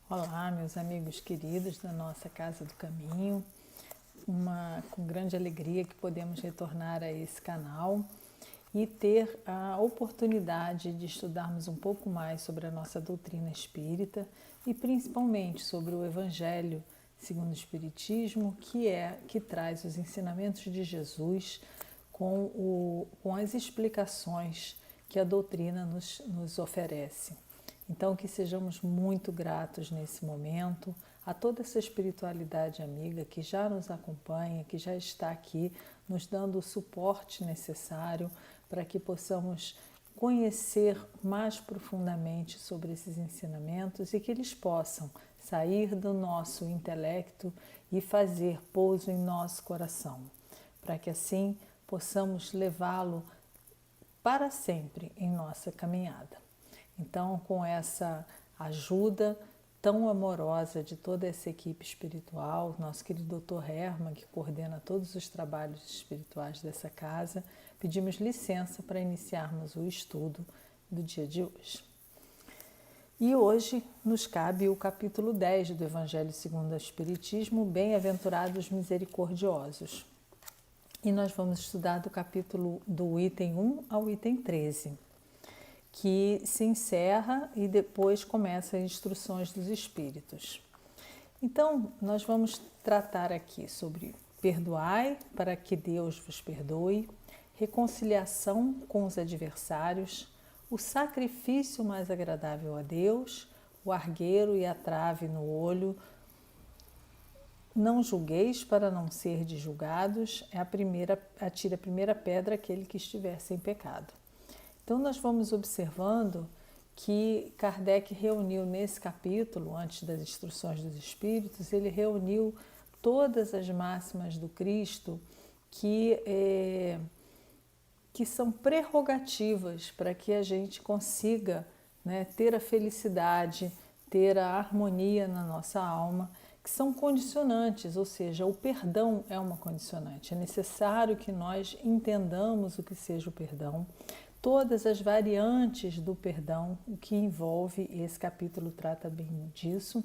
Olá, meus amigos queridos da nossa Casa do Caminho. Com grande alegria que podemos retornar a esse canal e ter a oportunidade de estudarmos um pouco mais sobre a nossa doutrina espírita e principalmente sobre o Evangelho segundo o Espiritismo, que traz os ensinamentos de Jesus com as explicações que a doutrina nos oferece. Então, que sejamos muito gratos nesse momento a toda essa espiritualidade amiga que já nos acompanha, que já está aqui nos dando o suporte necessário para que possamos conhecer mais profundamente sobre esses ensinamentos e que eles possam sair do nosso intelecto e fazer pouso em nosso coração, para que assim possamos levá-lo para sempre em nossa caminhada. Então, com essa ajuda tão amorosa de toda essa equipe espiritual, nosso querido Dr. Herman, que coordena todos os trabalhos espirituais dessa casa, pedimos licença para iniciarmos o estudo do dia de hoje. E hoje nos cabe o capítulo 10 do Evangelho segundo o Espiritismo, Bem-aventurados misericordiosos. E nós vamos estudar do capítulo do item 1 ao item 13. Que se encerra e depois começa as instruções dos espíritos. Então, nós vamos tratar aqui sobre perdoai para que Deus vos perdoe, reconciliação com os adversários, o sacrifício mais agradável a Deus, o argueiro e a trave no olho, não julgueis para não serdes julgados, atire a primeira pedra aquele que estiver sem pecado. Então, nós vamos observando que Kardec reuniu nesse capítulo, antes das instruções dos Espíritos, ele reuniu todas as máximas do Cristo que são prerrogativas para que a gente consiga, né, ter a felicidade, ter a harmonia na nossa alma, que são condicionantes, ou seja, o perdão é uma condicionante. É necessário que nós entendamos o que seja o perdão, todas as variantes do perdão, o que envolve, esse capítulo trata bem disso,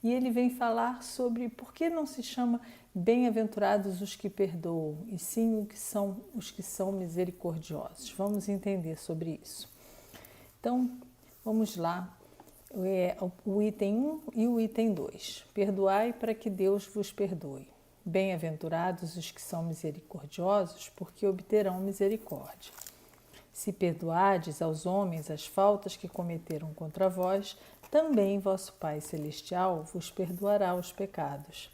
e ele vem falar sobre por que não se chama bem-aventurados os que perdoam, e sim os que são misericordiosos. Vamos entender sobre isso. Então, vamos lá, o item 1 e o item 2. Perdoai para que Deus vos perdoe. Bem-aventurados os que são misericordiosos, porque obterão misericórdia. Se perdoardes aos homens as faltas que cometeram contra vós, também vosso Pai Celestial vos perdoará os pecados.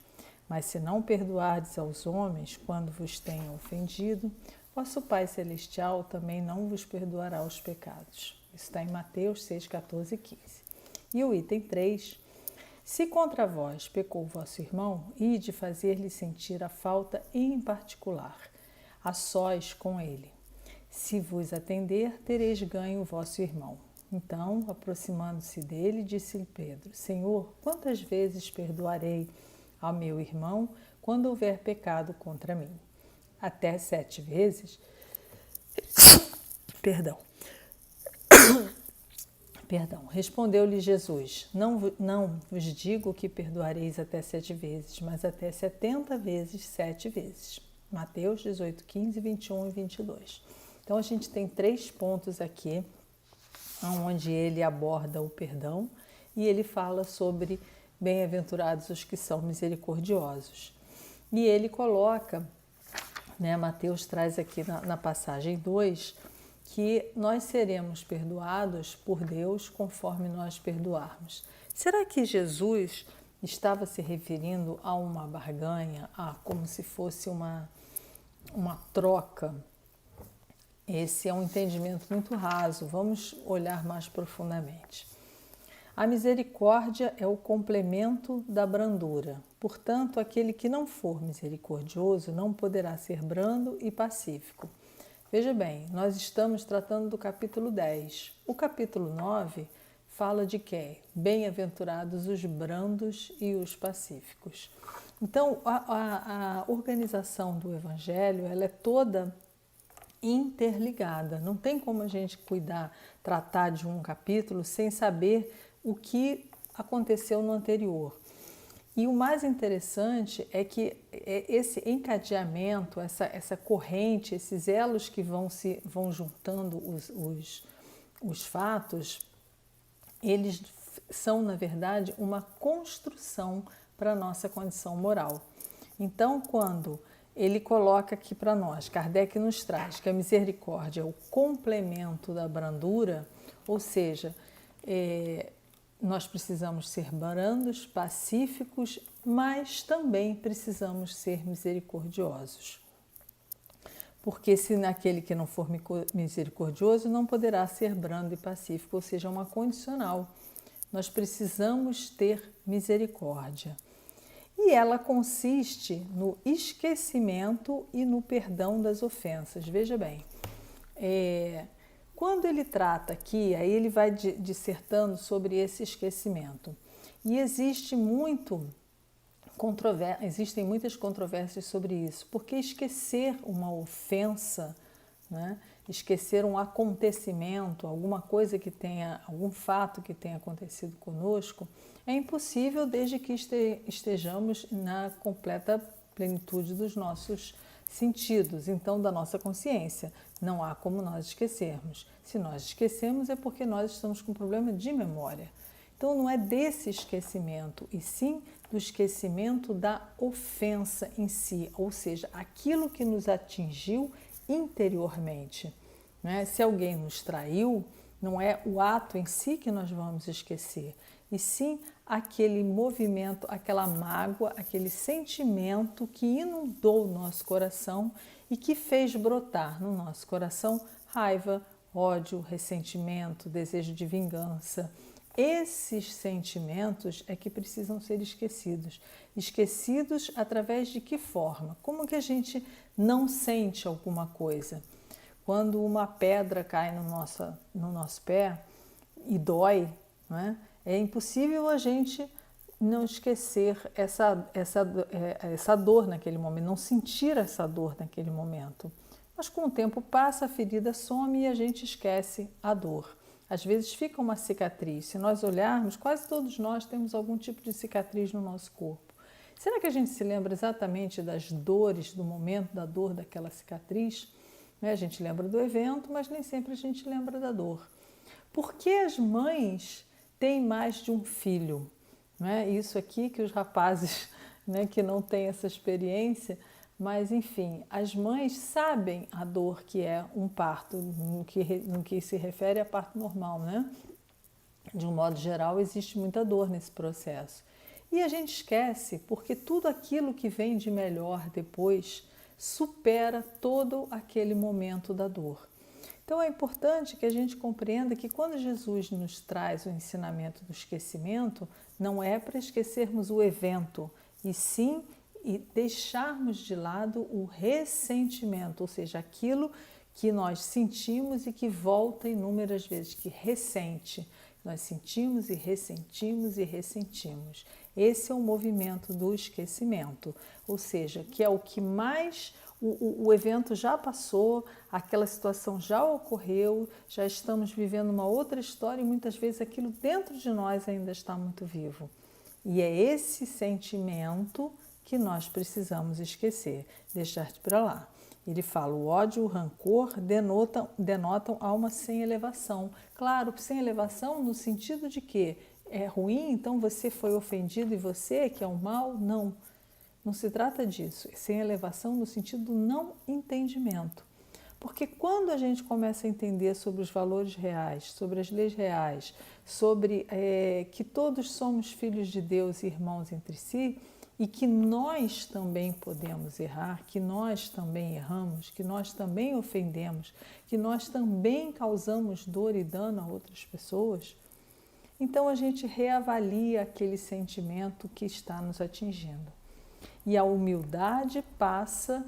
Mas se não perdoardes aos homens quando vos tenham ofendido, vosso Pai Celestial também não vos perdoará os pecados. Isso está em Mateus 6, 14 e 15. E o item 3. Se contra vós pecou vosso irmão, ide fazer-lhe sentir a falta em particular, a sós com ele. Se vos atender, tereis ganho o vosso irmão. Então, aproximando-se dele, disse-lhe Pedro: Senhor, quantas vezes perdoarei ao meu irmão quando houver pecado contra mim? Até 7 vezes? Perdão. Respondeu-lhe Jesus: Não vos digo que perdoareis até 7 vezes, mas até 70 vezes 7 vezes. Mateus 18, 15, 21 e 22. Então, a gente tem 3 pontos aqui, onde ele aborda o perdão e ele fala sobre bem-aventurados os que são misericordiosos. E ele coloca, né, Mateus traz aqui na passagem 2, que nós seremos perdoados por Deus conforme nós perdoarmos. Será que Jesus estava se referindo a uma barganha, como se fosse uma troca? Esse é um entendimento muito raso, vamos olhar mais profundamente. A misericórdia é o complemento da brandura. Portanto, aquele que não for misericordioso não poderá ser brando e pacífico. Veja bem, nós estamos tratando do capítulo 10. O capítulo 9 fala de quê? Bem-aventurados os brandos e os pacíficos. Então, a organização do Evangelho ela é toda interligada. Não tem como a gente tratar de um capítulo sem saber o que aconteceu no anterior. E o mais interessante é que esse encadeamento, essa corrente, esses elos que vão juntando os fatos, eles são, na verdade, uma construção para a nossa condição moral. Então, quando ele coloca aqui para nós, Kardec nos traz que a misericórdia é o complemento da brandura, ou seja, nós precisamos ser brandos, pacíficos, mas também precisamos ser misericordiosos. Porque se naquele que não for misericordioso, não poderá ser brando e pacífico, ou seja, uma condicional. Nós precisamos ter misericórdia. E ela consiste no esquecimento e no perdão das ofensas. Veja bem, quando ele trata aqui, aí ele vai dissertando sobre esse esquecimento. E existem muitas controvérsias sobre isso, porque esquecer uma ofensa, né, esquecer um acontecimento, alguma coisa que tenha, algum fato que tenha acontecido conosco, é impossível desde que estejamos na completa plenitude dos nossos sentidos, então da nossa consciência. Não há como nós esquecermos. Se nós esquecemos é porque nós estamos com problema de memória. Então não é desse esquecimento, e sim do esquecimento da ofensa em si, ou seja, aquilo que nos atingiu interiormente. Né? Se alguém nos traiu, não é o ato em si que nós vamos esquecer, e sim aquele movimento, aquela mágoa, aquele sentimento que inundou o nosso coração e que fez brotar no nosso coração raiva, ódio, ressentimento, desejo de vingança. Esses sentimentos é que precisam ser esquecidos. Esquecidos através de que forma? Como que a gente não sente alguma coisa? Quando uma pedra cai no nosso pé e dói, né? É impossível a gente não esquecer essa dor naquele momento, não sentir essa dor naquele momento. Mas com o tempo passa, a ferida some e a gente esquece a dor. Às vezes fica uma cicatriz. Se nós olharmos, quase todos nós temos algum tipo de cicatriz no nosso corpo. Será que a gente se lembra exatamente das dores, do momento da dor daquela cicatriz? A gente lembra do evento, mas nem sempre a gente lembra da dor. Por que as mães têm mais de um filho? Isso aqui que os rapazes, que não têm essa experiência, mas enfim, as mães sabem a dor que é um parto, no que se refere a parto normal, né? De um modo geral, existe muita dor nesse processo. E a gente esquece, porque tudo aquilo que vem de melhor depois supera todo aquele momento da dor. Então é importante que a gente compreenda que quando Jesus nos traz o ensinamento do esquecimento, não é para esquecermos o evento, e sim deixarmos de lado o ressentimento, ou seja, aquilo que nós sentimos e que volta inúmeras vezes, que ressente. Nós sentimos e ressentimos e ressentimos. Esse é o movimento do esquecimento, ou seja, que é o que mais o evento já passou, aquela situação já ocorreu, já estamos vivendo uma outra história e muitas vezes aquilo dentro de nós ainda está muito vivo. E é esse sentimento que nós precisamos esquecer, deixar de para lá. Ele fala, o ódio e o rancor denotam alma sem elevação. Claro, sem elevação no sentido de que é ruim, então você foi ofendido e você que é o mal? Não, não se trata disso. Sem elevação no sentido do não entendimento. Porque quando a gente começa a entender sobre os valores reais, sobre as leis reais, sobre que todos somos filhos de Deus e irmãos entre si, e que nós também podemos errar, que nós também erramos, que nós também ofendemos, que nós também causamos dor e dano a outras pessoas, então a gente reavalia aquele sentimento que está nos atingindo. E a humildade passa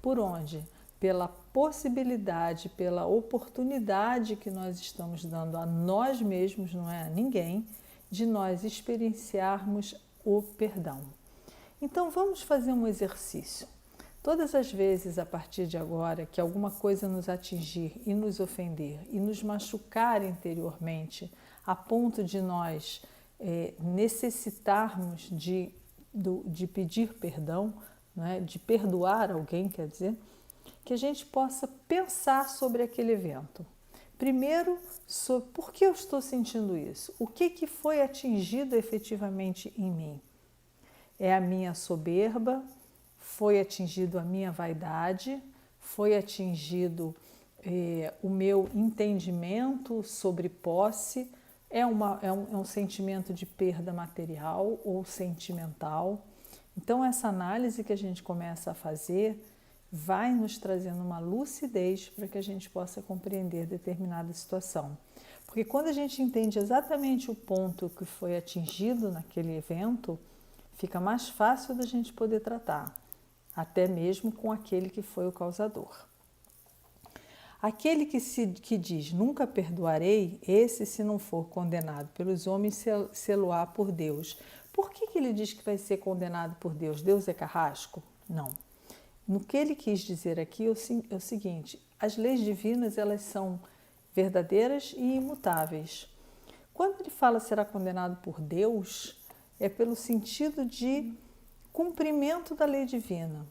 por onde? Pela possibilidade, pela oportunidade que nós estamos dando a nós mesmos, não é a ninguém, de nós experienciarmos o perdão. Então vamos fazer um exercício. Todas as vezes a partir de agora que alguma coisa nos atingir e nos ofender e nos machucar interiormente a ponto de nós necessitarmos de pedir perdão, né, de perdoar alguém, quer dizer, que a gente possa pensar sobre aquele evento. Primeiro, sobre por que eu estou sentindo isso? O que foi atingido efetivamente em mim? É a minha soberba? Foi atingido a minha vaidade? Foi atingido o meu entendimento sobre posse? É um sentimento de perda material ou sentimental? Então, essa análise que a gente começa a fazer vai nos trazendo uma lucidez para que a gente possa compreender determinada situação. Porque quando a gente entende exatamente o ponto que foi atingido naquele evento, fica mais fácil da gente poder tratar, até mesmo com aquele que foi o causador. Aquele que diz, nunca perdoarei, esse se não for condenado pelos homens, sê-lo-á por Deus. Por que ele diz que vai ser condenado por Deus? Deus é carrasco? Não. No que ele quis dizer aqui é o seguinte, as leis divinas elas são verdadeiras e imutáveis. Quando ele fala será condenado por Deus, é pelo sentido de cumprimento da lei divina.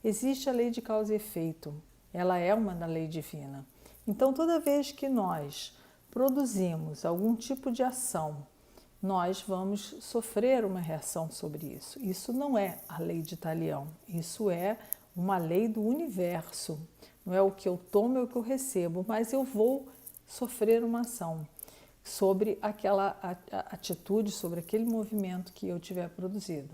Existe a lei de causa e efeito, ela é uma da lei divina. Então, toda vez que nós produzimos algum tipo de ação, nós vamos sofrer uma reação sobre isso. Isso não é a lei de Talião, isso é uma lei do universo. Não é o que eu tomo, é o que eu recebo, mas eu vou sofrer uma ação sobre aquela atitude, sobre aquele movimento que eu tiver produzido.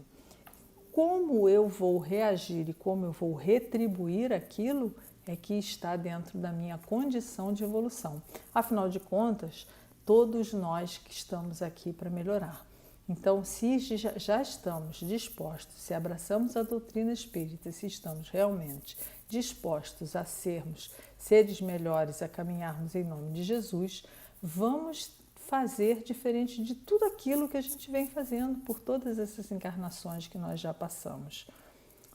Como eu vou reagir e como eu vou retribuir aquilo é que está dentro da minha condição de evolução. Afinal de contas, todos nós que estamos aqui para melhorar. Então, se já estamos dispostos, se abraçamos a doutrina espírita, se estamos realmente dispostos a sermos seres melhores, a caminharmos em nome de Jesus, vamos fazer diferente de tudo aquilo que a gente vem fazendo por todas essas encarnações que nós já passamos.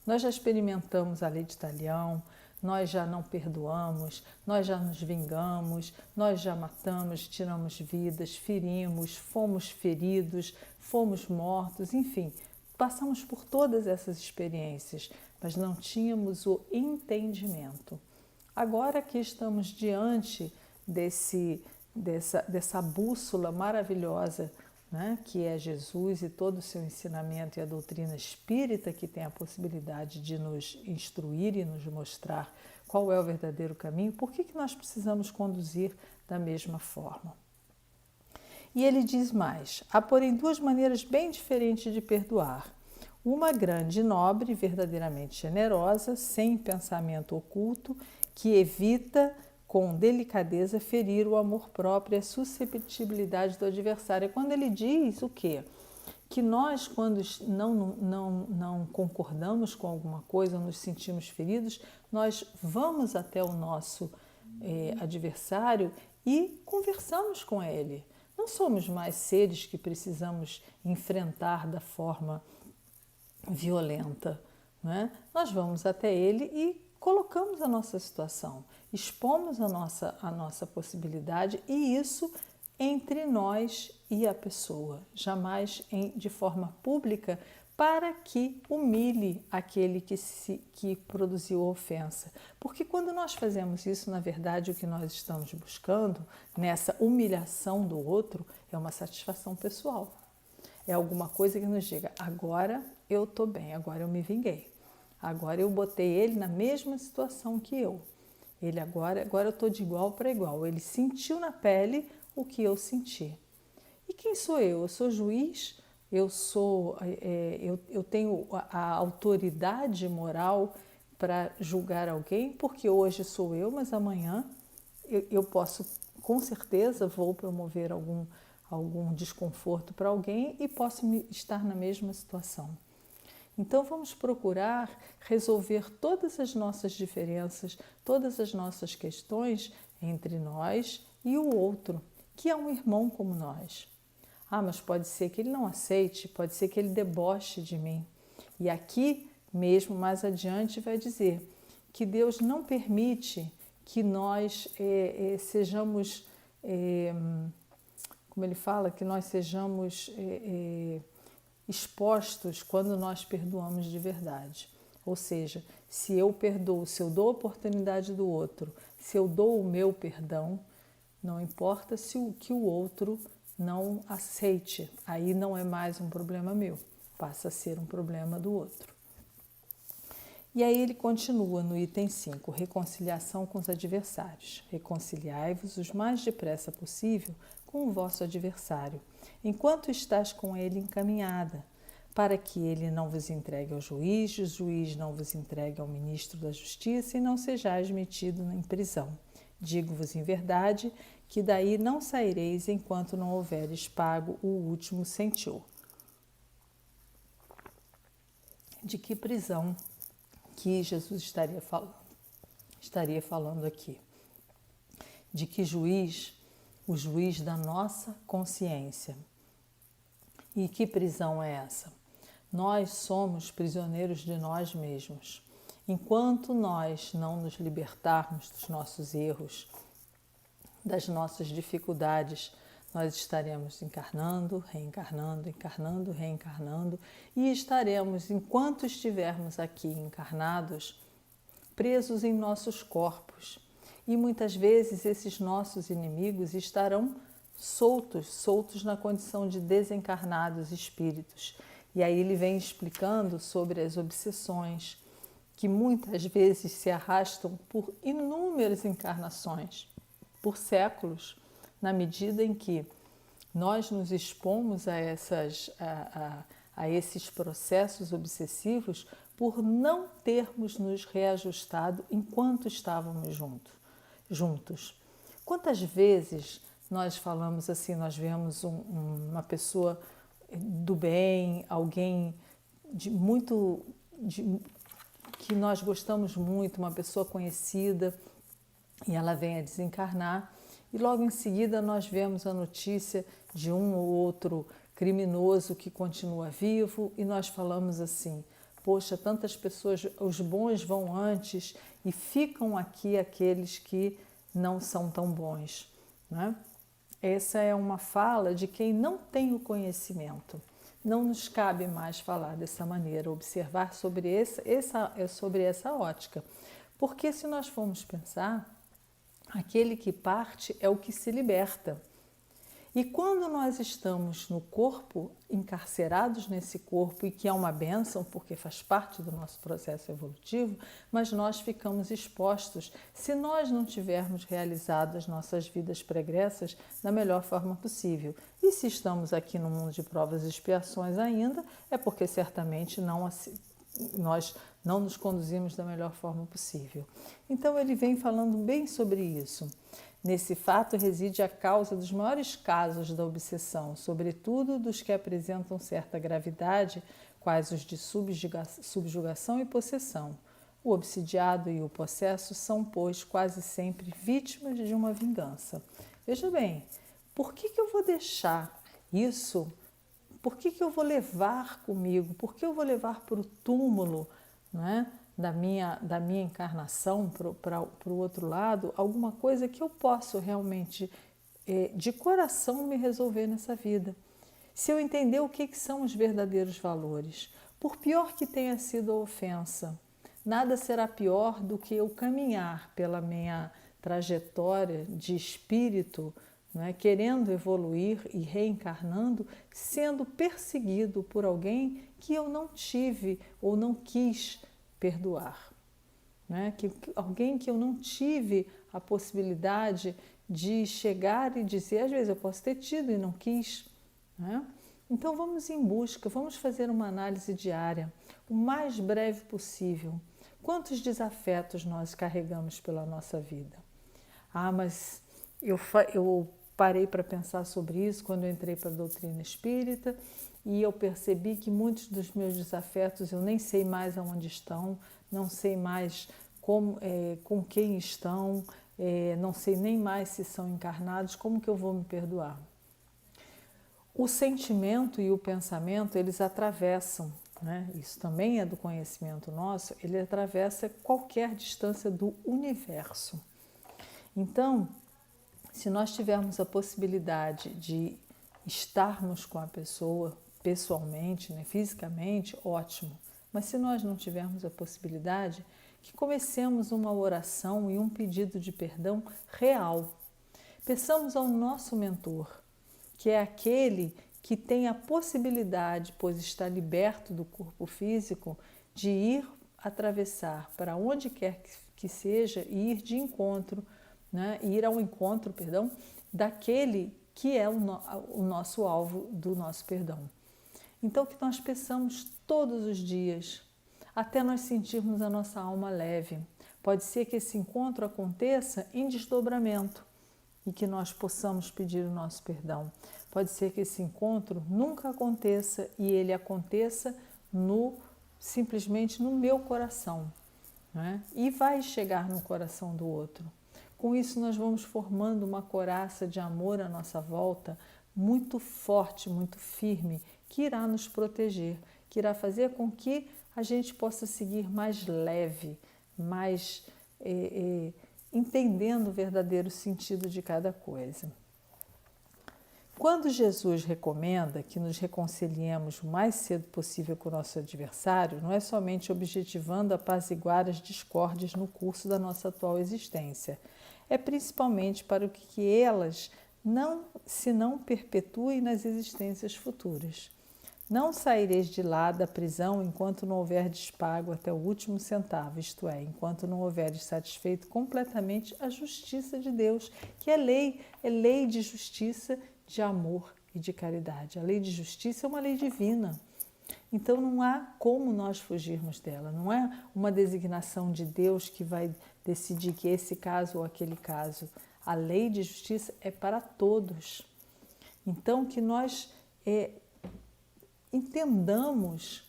Nós já experimentamos a lei de Talião, nós já não perdoamos, nós já nos vingamos, nós já matamos, tiramos vidas, ferimos, fomos feridos, fomos mortos, enfim, passamos por todas essas experiências, mas não tínhamos o entendimento. Agora que estamos diante dessa bússola maravilhosa, né, que é Jesus e todo o seu ensinamento e a doutrina espírita que tem a possibilidade de nos instruir e nos mostrar qual é o verdadeiro caminho, por que nós precisamos conduzir da mesma forma? E ele diz mais, há porém duas maneiras bem diferentes de perdoar. Uma grande, nobre, verdadeiramente generosa, sem pensamento oculto, que evita com delicadeza ferir o amor próprio e a susceptibilidade do adversário. Quando ele diz o quê? Que nós, quando não concordamos com alguma coisa, nos sentimos feridos, nós vamos até o nosso adversário e conversamos com ele. Não somos mais seres que precisamos enfrentar da forma violenta, não é? Nós vamos até ele e colocamos a nossa situação, expomos a nossa possibilidade e isso entre nós e a pessoa, jamais de forma pública para que humilhe aquele que produziu a ofensa. Porque quando nós fazemos isso, na verdade, o que nós estamos buscando nessa humilhação do outro é uma satisfação pessoal. É alguma coisa que nos diga, agora eu estou bem, agora eu me vinguei. Agora eu botei ele na mesma situação que eu. Ele agora eu estou de igual para igual. Ele sentiu na pele o que eu senti. E quem sou eu? Eu sou juiz? Eu tenho a autoridade moral para julgar alguém? Porque hoje sou eu, mas amanhã eu posso, com certeza, vou promover algum desconforto para alguém e posso estar na mesma situação. Então, vamos procurar resolver todas as nossas diferenças, todas as nossas questões entre nós e o outro, que é um irmão como nós. Ah, mas pode ser que ele não aceite, pode ser que ele deboche de mim. E aqui mesmo, mais adiante, vai dizer que Deus não permite que nós sejamos, como ele fala, que nós sejamos expostos quando nós perdoamos de verdade. Ou seja, se eu perdoo, se eu dou a oportunidade do outro, se eu dou o meu perdão, não importa se o que o outro não aceite, aí não é mais um problema meu, passa a ser um problema do outro. E aí ele continua no item 5, reconciliação com os adversários. Reconciliai-vos o mais depressa possível com o vosso adversário, enquanto estás com ele encaminhada, para que ele não vos entregue ao juiz, o juiz não vos entregue ao ministro da justiça e não sejais metido em prisão. Digo-vos em verdade que daí não saireis enquanto não houveres pago o último centur. De que prisão que Jesus estaria falando aqui? De que juiz? O juiz da nossa consciência. E que prisão é essa? Nós somos prisioneiros de nós mesmos. Enquanto nós não nos libertarmos dos nossos erros, das nossas dificuldades, nós estaremos encarnando, reencarnando, encarnando, reencarnando e estaremos, enquanto estivermos aqui encarnados, presos em nossos corpos. E muitas vezes esses nossos inimigos estarão soltos na condição de desencarnados espíritos. E aí ele vem explicando sobre as obsessões, que muitas vezes se arrastam por inúmeras encarnações, por séculos, na medida em que nós nos expomos a esses processos obsessivos por não termos nos reajustado enquanto estávamos juntos. Quantas vezes nós falamos assim, nós vemos uma pessoa do bem, alguém que nós gostamos muito, uma pessoa conhecida, e ela vem a desencarnar, e logo em seguida nós vemos a notícia de um ou outro criminoso que continua vivo, e nós falamos assim, poxa, tantas pessoas, os bons vão antes e ficam aqui aqueles que não são tão bons, né? Essa é uma fala de quem não tem o conhecimento. Não nos cabe mais falar dessa maneira, observar sobre essa ótica. Porque se nós formos pensar, aquele que parte é o que se liberta. E quando nós estamos no corpo, encarcerados nesse corpo, e que é uma bênção, porque faz parte do nosso processo evolutivo, mas nós ficamos expostos se nós não tivermos realizado as nossas vidas pregressas da melhor forma possível. E se estamos aqui no mundo de provas e expiações ainda, é porque certamente nós não nos conduzimos da melhor forma possível. Então ele vem falando bem sobre isso. Nesse fato reside a causa dos maiores casos da obsessão, sobretudo dos que apresentam certa gravidade, quais os de subjugação e possessão. O obsidiado e o possesso são, pois, quase sempre vítimas de uma vingança. Veja bem, por que eu vou deixar isso? Por que eu vou levar comigo? Por que eu vou levar para o túmulo, não é? da minha encarnação para o outro lado, alguma coisa que eu posso realmente, de coração, me resolver nessa vida. Se eu entender o que são os verdadeiros valores, por pior que tenha sido a ofensa, nada será pior do que eu caminhar pela minha trajetória de espírito, não é? Querendo evoluir e reencarnando, sendo perseguido por alguém que eu não tive ou não quis perdoar, né? Alguém que eu não tive a possibilidade de chegar e dizer, às vezes eu posso ter tido e não quis, né? Então vamos em busca, vamos fazer uma análise diária, o mais breve possível. Quantos desafetos nós carregamos pela nossa vida? Mas eu parei para pensar sobre isso quando eu entrei para a doutrina espírita, e eu percebi que muitos dos meus desafetos eu nem sei mais aonde estão, não sei mais com quem estão, não sei nem mais se são encarnados, como que eu vou me perdoar? O sentimento e o pensamento, eles atravessam, né? Isso também é do conhecimento nosso, ele atravessa qualquer distância do universo. Então, se nós tivermos a possibilidade de estarmos com a pessoa pessoalmente, né, fisicamente, ótimo. Mas se nós não tivermos a possibilidade, que comecemos uma oração e um pedido de perdão real. Peçamos ao nosso mentor, que é aquele que tem a possibilidade, pois está liberto do corpo físico, de ir atravessar para onde quer que seja e ir de encontro, né? Ir ao encontro, perdão, daquele que é o nosso alvo do nosso perdão. Então, que nós peçamos todos os dias, até nós sentirmos a nossa alma leve. Pode ser que esse encontro aconteça em desdobramento e que nós possamos pedir o nosso perdão. Pode ser que esse encontro nunca aconteça e ele aconteça simplesmente no meu coração, né? E vai chegar no coração do outro. Com isso, nós vamos formando uma coraça de amor à nossa volta, muito forte, muito firme, que irá nos proteger, que irá fazer com que a gente possa seguir mais leve, mais entendendo o verdadeiro sentido de cada coisa. Quando Jesus recomenda que nos reconciliemos o mais cedo possível com o nosso adversário, não é somente objetivando apaziguar as discórdias no curso da nossa atual existência, é principalmente para que elas não perpetuem nas existências futuras. Não saireis de lá da prisão enquanto não houverdes pago até o último centavo, isto é, enquanto não houverdes satisfeito completamente a justiça de Deus, que é lei de justiça, de amor e de caridade. A lei de justiça é uma lei divina. Então não há como nós fugirmos dela. Não é uma designação de Deus que vai decidir que esse caso ou aquele caso. A lei de justiça é para todos. Então que nós entendamos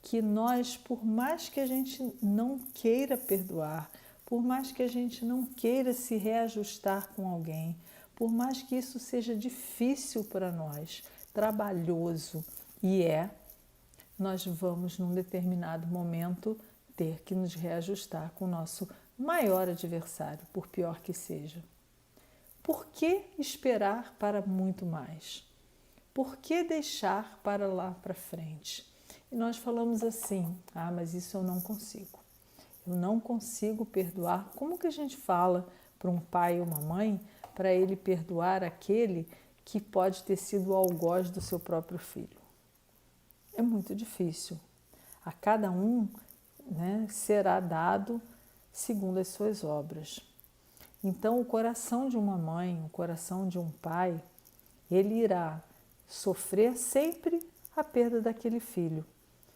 que nós, por mais que a gente não queira perdoar, por mais que a gente não queira se reajustar com alguém, por mais que isso seja difícil para nós, trabalhoso, nós vamos num determinado momento ter que nos reajustar com o nosso maior adversário, por pior que seja. Por que esperar para muito mais? Por que deixar para lá para frente? E nós falamos assim, mas isso eu não consigo. Eu não consigo perdoar. Como que a gente fala para um pai ou uma mãe para ele perdoar aquele que pode ter sido o algoz do seu próprio filho? É muito difícil. A cada um, né, será dado segundo as suas obras. Então, o coração de uma mãe, o coração de um pai, ele irá sofrer sempre a perda daquele filho.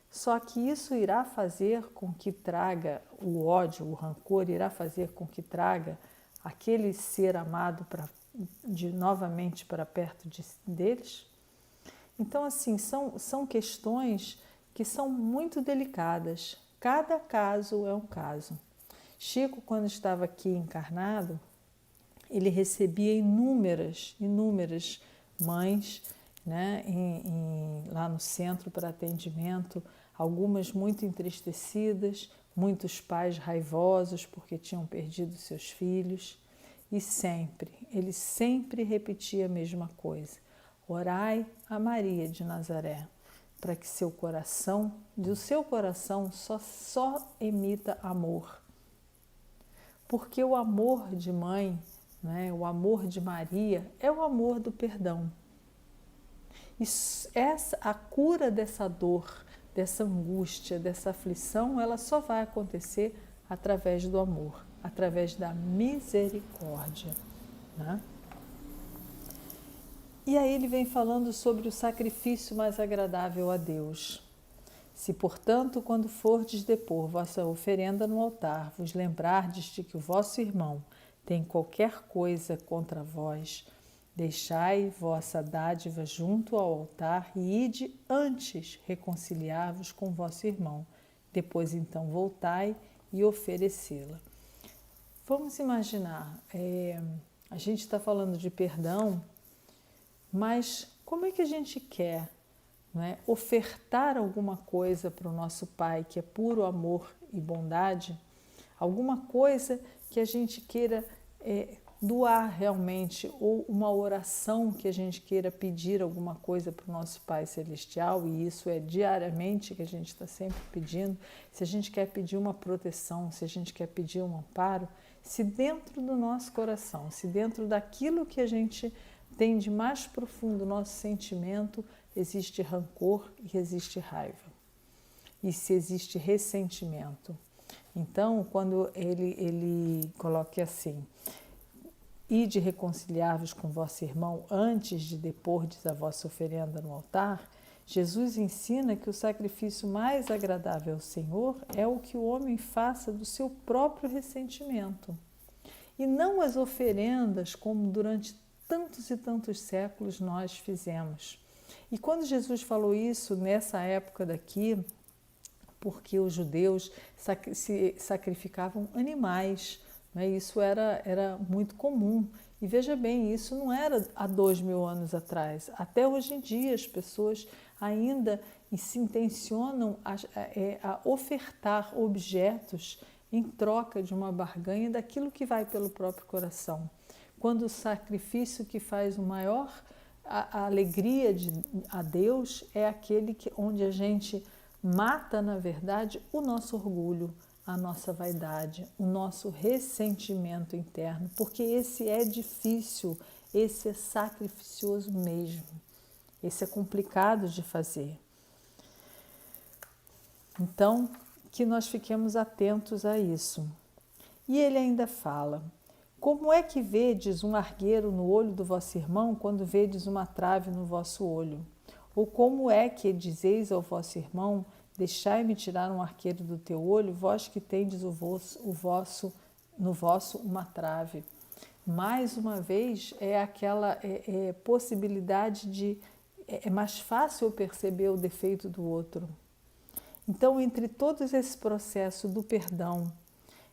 Só que isso irá fazer com que traga o ódio, o rancor, irá fazer com que traga aquele ser amado novamente para perto deles? Então, assim, são questões que são muito delicadas. Cada caso é um caso. Chico, quando estava aqui encarnado, ele recebia inúmeras mães, né, lá no centro para atendimento, algumas muito entristecidas, muitos pais raivosos porque tinham perdido seus filhos. E ele sempre repetia a mesma coisa: orai a Maria de Nazaré, para que do seu coração só emita amor. Porque o amor de mãe, né, o amor de Maria, é o amor do perdão. E a cura dessa dor, dessa angústia, dessa aflição, ela só vai acontecer através do amor, através da misericórdia, né? E aí ele vem falando sobre o sacrifício mais agradável a Deus. Se, portanto, quando fordes depor vossa oferenda no altar, vos lembrardes de que o vosso irmão tem qualquer coisa contra vós, deixai vossa dádiva junto ao altar e ide antes reconciliar-vos com vosso irmão. Depois, então, voltai e oferecê-la. Vamos imaginar, a gente está falando de perdão, mas como é que a gente quer, não é, ofertar alguma coisa para o nosso Pai, que é puro amor e bondade, alguma coisa que a gente queira doar realmente, ou uma oração que a gente queira pedir alguma coisa para o nosso Pai Celestial, e isso é diariamente que a gente está sempre pedindo. Se a gente quer pedir uma proteção, se a gente quer pedir um amparo, se dentro do nosso coração, se dentro daquilo que a gente tem de mais profundo, nosso sentimento, existe rancor e existe raiva. E se existe ressentimento. Então, quando ele coloca assim: ide reconciliar-vos com vosso irmão antes de depordes a vossa oferenda no altar, Jesus ensina que o sacrifício mais agradável ao Senhor é o que o homem faça do seu próprio ressentimento, e não as oferendas como durante tantos e tantos séculos nós fizemos. E quando Jesus falou isso nessa época daqui, porque os judeus se sacrificavam animais, né? Isso era muito comum. E veja bem, isso não era há 2000 anos atrás. Até hoje em dia as pessoas ainda se intencionam a ofertar objetos em troca de uma barganha daquilo que vai pelo próprio coração. Quando o sacrifício que faz o maior a alegria a Deus é aquele onde a gente mata, na verdade, o nosso orgulho, a nossa vaidade, o nosso ressentimento interno, porque esse é difícil, esse é sacrificioso mesmo, esse é complicado de fazer. Então, que nós fiquemos atentos a isso. E ele ainda fala: como é que vedes um argueiro no olho do vosso irmão quando vedes uma trave no vosso olho? Ou como é que dizeis ao vosso irmão: deixai-me tirar um arqueiro do teu olho, vós que tendes no vosso uma trave? Mais uma vez, é aquela possibilidade de... É mais fácil eu perceber o defeito do outro. Então, entre todos esse processo do perdão,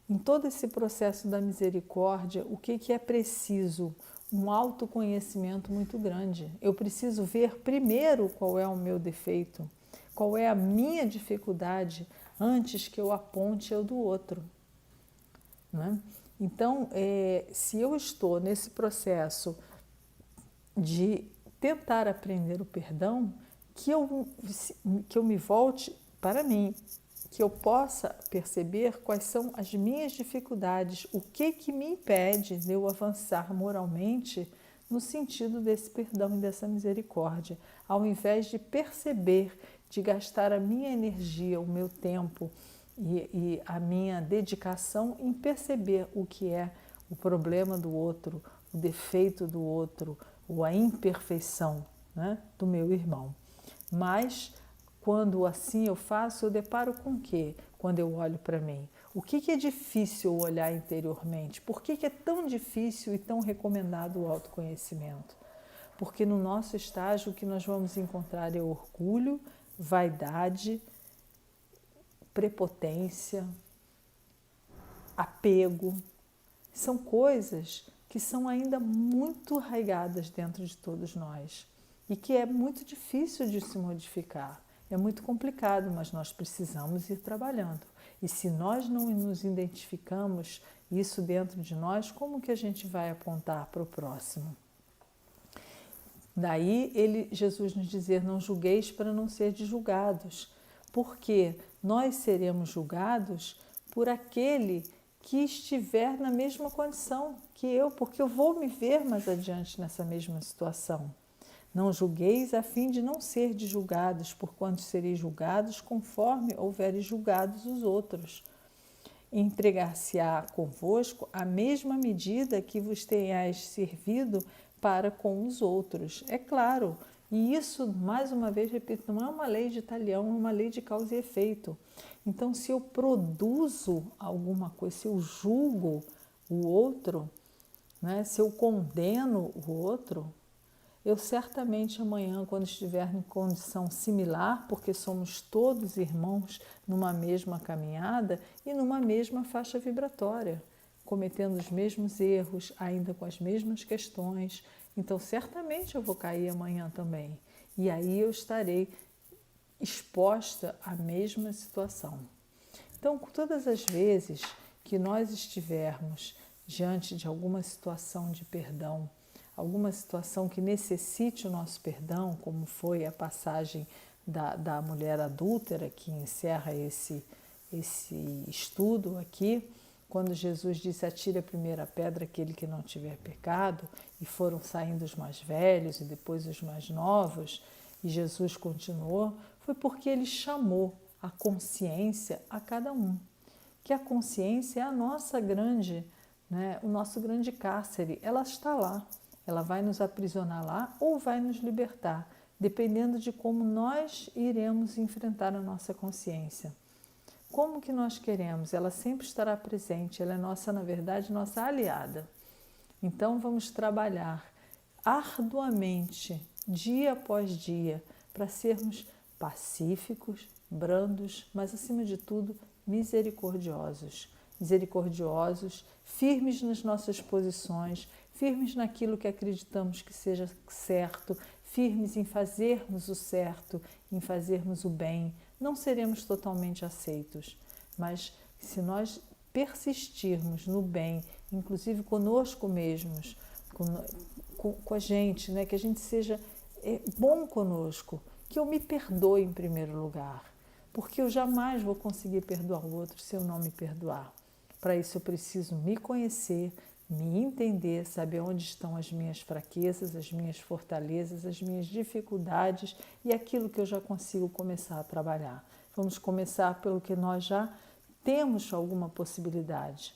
em todo esse processo da misericórdia, o que é preciso? Um autoconhecimento muito grande. Eu preciso ver primeiro qual é o meu defeito, qual é a minha dificuldade, antes que eu aponte o do outro. Né? Então, se eu estou nesse processo de tentar aprender o perdão, que eu me volte para mim, que eu possa perceber quais são as minhas dificuldades, o que me impede de eu avançar moralmente no sentido desse perdão e dessa misericórdia, ao invés de perceber, de gastar a minha energia, o meu tempo e a minha dedicação em perceber o que é o problema do outro, o defeito do outro, ou a imperfeição, né, do meu irmão. Mas quando assim eu faço, eu deparo com o quê? Quando eu olho para mim. O que é difícil olhar interiormente? Por que é tão difícil e tão recomendado o autoconhecimento? Porque no nosso estágio o que nós vamos encontrar é orgulho, vaidade, prepotência, apego. São coisas que são ainda muito arraigadas dentro de todos nós e que é muito difícil de se modificar. É muito complicado, mas nós precisamos ir trabalhando. E se nós não nos identificamos isso dentro de nós, como que a gente vai apontar para o próximo? Daí Jesus nos dizer: não julgueis para não serdes julgados, porque nós seremos julgados por aquele que estiver na mesma condição que eu, porque eu vou me ver mais adiante nessa mesma situação. Não julgueis a fim de não serdes julgados, porquanto sereis julgados conforme houveres julgados os outros. Entregar-se-á convosco a mesma medida que vos tenhais servido para com os outros. É claro, e isso, mais uma vez, repito, não é uma lei de talião, é uma lei de causa e efeito. Então, se eu produzo alguma coisa, se eu julgo o outro, né, se eu condeno o outro, eu certamente amanhã, quando estiver em condição similar, porque somos todos irmãos numa mesma caminhada e numa mesma faixa vibratória, cometendo os mesmos erros, ainda com as mesmas questões, então certamente eu vou cair amanhã também. E aí eu estarei exposta à mesma situação. Então, todas as vezes que nós estivermos diante de alguma situação de perdão, alguma situação que necessite o nosso perdão, como foi a passagem da mulher adúltera, que encerra esse estudo aqui, quando Jesus disse: atire a primeira pedra aquele que não tiver pecado, e foram saindo os mais velhos e depois os mais novos, e Jesus continuou, foi porque ele chamou a consciência a cada um, que a consciência é a nossa grande, né, o nosso grande cárcere, ela está lá, ela vai nos aprisionar lá ou vai nos libertar, dependendo de como nós iremos enfrentar a nossa consciência. Como que nós queremos? Ela sempre estará presente, ela é nossa, na verdade, nossa aliada. Então vamos trabalhar arduamente, dia após dia, para sermos pacíficos, brandos, mas acima de tudo, misericordiosos. Misericordiosos, firmes nas nossas posições, firmes naquilo que acreditamos que seja certo, firmes em fazermos o certo, em fazermos o bem. Não seremos totalmente aceitos, mas se nós persistirmos no bem, inclusive conosco mesmos, com a gente, né? Que a gente seja bom conosco, que eu me perdoe em primeiro lugar, porque eu jamais vou conseguir perdoar o outro se eu não me perdoar. Para isso eu preciso me conhecer, me entender, saber onde estão as minhas fraquezas, as minhas fortalezas, as minhas dificuldades e aquilo que eu já consigo começar a trabalhar. Vamos começar pelo que nós já temos alguma possibilidade.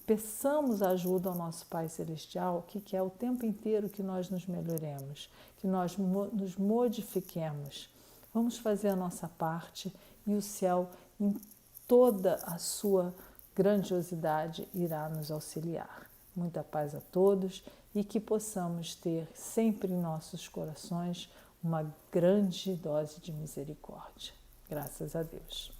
Peçamos ajuda ao nosso Pai Celestial, que quer o tempo inteiro que nós nos melhoremos, que nós nos modifiquemos. Vamos fazer a nossa parte e o céu, em toda a sua grandiosidade, irá nos auxiliar. Muita paz a todos e que possamos ter sempre em nossos corações uma grande dose de misericórdia. Graças a Deus.